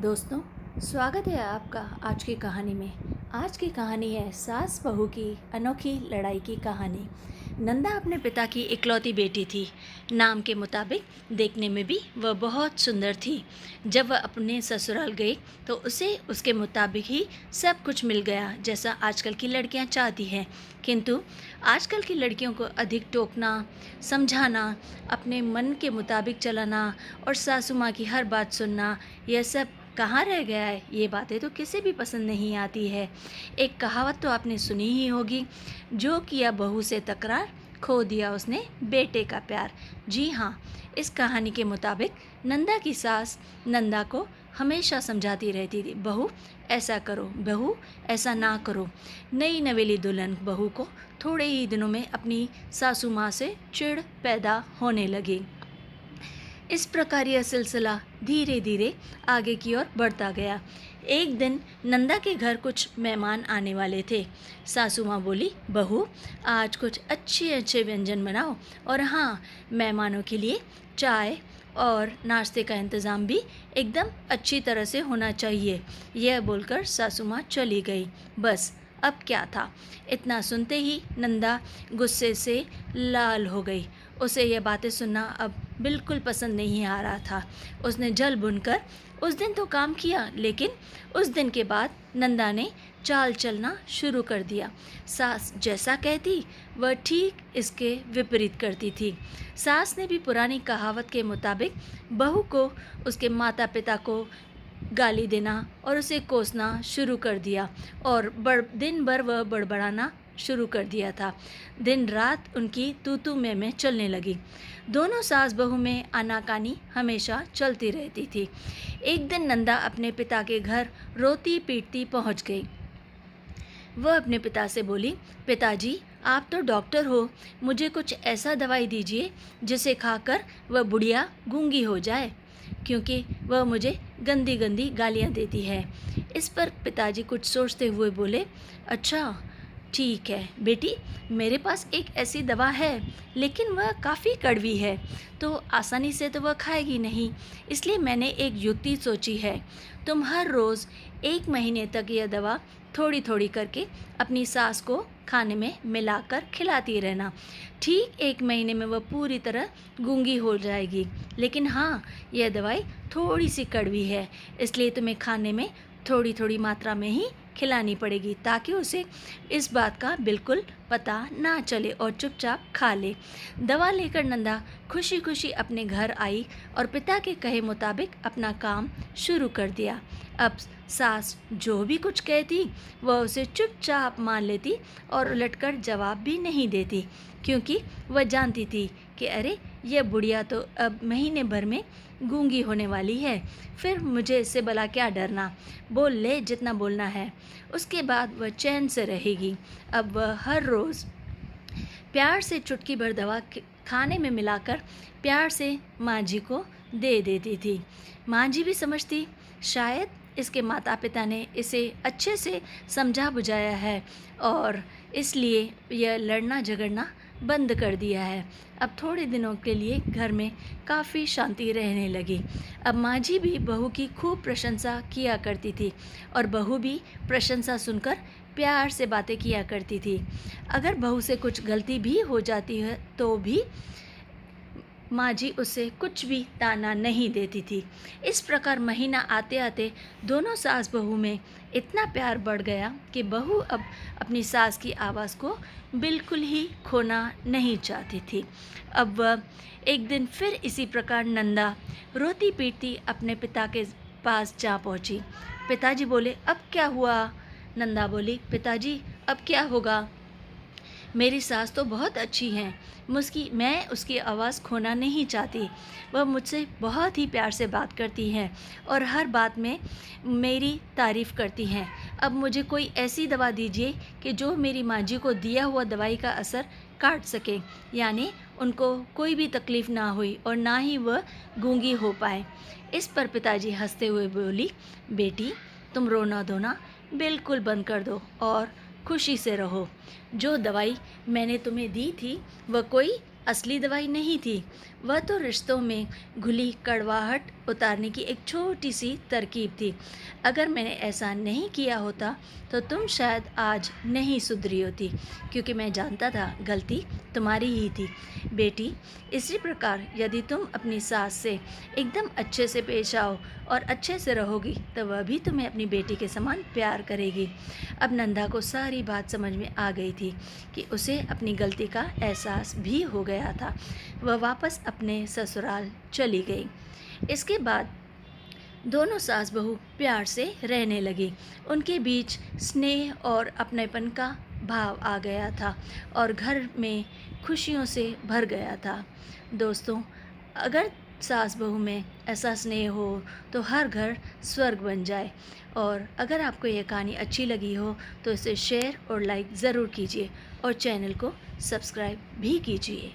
दोस्तों, स्वागत है आपका आज की कहानी में। आज की कहानी है सास बहू की अनोखी लड़ाई की कहानी। नंदा अपने पिता की इकलौती बेटी थी। नाम के मुताबिक देखने में भी वह बहुत सुंदर थी। जब वह अपने ससुराल गई तो उसे उसके मुताबिक ही सब कुछ मिल गया, जैसा आजकल की लड़कियां चाहती हैं। किंतु आजकल की लड़कियों को अधिक टोकना, समझाना, अपने मन के मुताबिक चलाना और सासू माँ की हर बात सुनना, यह सब कहाँ रह गया है। ये बातें तो किसी भी पसंद नहीं आती है। एक कहावत तो आपने सुनी ही होगी, जो किया बहू से तकरार, खो दिया उसने बेटे का प्यार। जी हाँ, इस कहानी के मुताबिक नंदा की सास नंदा को हमेशा समझाती रहती थी, बहू ऐसा करो, बहू ऐसा ना करो। नई नवेली दुल्हन बहू को थोड़े ही दिनों में अपनी सासू माँ से चिढ़ पैदा होने लगी। इस प्रकार यह सिलसिला धीरे धीरे आगे की ओर बढ़ता गया। एक दिन नंदा के घर कुछ मेहमान आने वाले थे। सासू माँ बोली, बहू आज कुछ अच्छे अच्छे व्यंजन बनाओ, और हाँ, मेहमानों के लिए चाय और नाश्ते का इंतज़ाम भी एकदम अच्छी तरह से होना चाहिए। यह बोलकर सासू माँ चली गई। बस अब क्या था, इतना सुनते ही नंदा गुस्से से लाल हो गई। उसे यह बातें सुनना अब बिल्कुल पसंद नहीं आ रहा था। उसने जल भुनकर उस दिन तो काम किया, लेकिन उस दिन के बाद नंदा ने चाल चलना शुरू कर दिया। सास जैसा कहती वह ठीक इसके विपरीत करती थी। सास ने भी पुरानी कहावत के मुताबिक बहू को उसके माता पिता को गाली देना और उसे कोसना शुरू कर दिया, और दिन भर वह बड़बड़ाना शुरू कर दिया था। दिन रात उनकी तू में चलने लगी। दोनों सास बहू में आनाकानी हमेशा चलती रहती थी। एक दिन नंदा अपने पिता के घर रोती पीटती पहुंच गई। वह अपने पिता से बोली, पिताजी आप तो डॉक्टर हो, मुझे कुछ ऐसा दवाई दीजिए जिसे खाकर वह बुढ़िया गूंगी हो जाए, क्योंकि वह मुझे गंदी गंदी गालियाँ देती है। इस पर पिताजी कुछ सोचते हुए बोले, अच्छा ठीक है बेटी, मेरे पास एक ऐसी दवा है, लेकिन वह काफ़ी कड़वी है, तो आसानी से तो वह खाएगी नहीं। इसलिए मैंने एक युक्ति सोची है। तुम हर रोज़ 1 महीने तक यह दवा थोड़ी थोड़ी करके अपनी सास को खाने में मिलाकर खिलाती रहना। ठीक 1 महीने में वह पूरी तरह गूंगी हो जाएगी। लेकिन हाँ, यह दवाई थोड़ी सी कड़वी है, इसलिए तुम्हें खाने में थोड़ी थोड़ी मात्रा में ही खिलानी पड़ेगी, ताकि उसे इस बात का बिल्कुल पता ना चले और चुपचाप खा ले। दवा लेकर नंदा खुशी खुशी अपने घर आई और पिता के कहे मुताबिक अपना काम शुरू कर दिया। अब सास जो भी कुछ कहती वह उसे चुपचाप मान लेती और उलटकर जवाब भी नहीं देती, क्योंकि वह जानती थी कि अरे यह बुढ़िया तो अब महीने भर में गूंगी होने वाली है, फिर मुझे इससे भला क्या डरना, बोल ले जितना बोलना है, उसके बाद वह चैन से रहेगी। अब वह हर रोज़ प्यार से चुटकी भर दवा खाने में मिलाकर प्यार से माँ जी को दे देती थी। माँ जी भी समझती, शायद इसके माता पिता ने इसे अच्छे से समझा बुझाया है और इसलिए यह लड़ना झगड़ना बंद कर दिया है। अब थोड़े दिनों के लिए घर में काफ़ी शांति रहने लगी। अब माँ जी भी बहू की खूब प्रशंसा किया करती थी और बहू भी प्रशंसा सुनकर प्यार से बातें किया करती थी। अगर बहू से कुछ गलती भी हो जाती है तो भी माँ जी उसे कुछ भी ताना नहीं देती थी। इस प्रकार महीना आते आते दोनों सास बहू में इतना प्यार बढ़ गया कि बहू अब अपनी सास की आवाज़ को बिल्कुल ही खोना नहीं चाहती थी। अब वह एक दिन फिर इसी प्रकार नंदा रोती पीटती अपने पिता के पास जा पहुँची। पिताजी बोले, अब क्या हुआ? नंदा बोली, पिताजी अब क्या होगा, मेरी सास तो बहुत अच्छी हैं, मैं उसकी आवाज़ खोना नहीं चाहती। वह मुझसे बहुत ही प्यार से बात करती हैं और हर बात में मेरी तारीफ़ करती हैं। अब मुझे कोई ऐसी दवा दीजिए कि जो मेरी माँ जी को दिया हुआ दवाई का असर काट सके, यानी उनको कोई भी तकलीफ़ ना हुई और ना ही वह गूंगी हो पाए। इस पर पिताजी हंसते हुए बोली, बेटी तुम रोना धोना बिल्कुल बंद कर दो और खुशी से रहो। जो दवाई मैंने तुम्हें दी थी वह कोई असली दवाई नहीं थी, वह तो रिश्तों में घुली कड़वाहट उतारने की एक छोटी सी तरकीब थी। अगर मैंने ऐसा नहीं किया होता तो तुम शायद आज नहीं सुधरी होती, क्योंकि मैं जानता था गलती तुम्हारी ही थी। बेटी, इसी प्रकार यदि तुम अपनी सास से एकदम अच्छे से पेश आओ और अच्छे से रहोगी तो वह भी तुम्हें अपनी बेटी के समान प्यार करेगी। अब नंदा को सारी बात समझ में आ गई थी कि उसे अपनी गलती का एहसास भी हो गया था। वह वापस अपने ससुराल चली गई। इसके बाद दोनों सास बहू प्यार से रहने लगी। उनके बीच स्नेह और अपनेपन का भाव आ गया था और घर में खुशियों से भर गया था। दोस्तों, अगर सास बहू में ऐसा स्नेह हो तो हर घर स्वर्ग बन जाए। और अगर आपको यह कहानी अच्छी लगी हो तो इसे शेयर और लाइक ज़रूर कीजिए और चैनल को सब्सक्राइब भी कीजिए।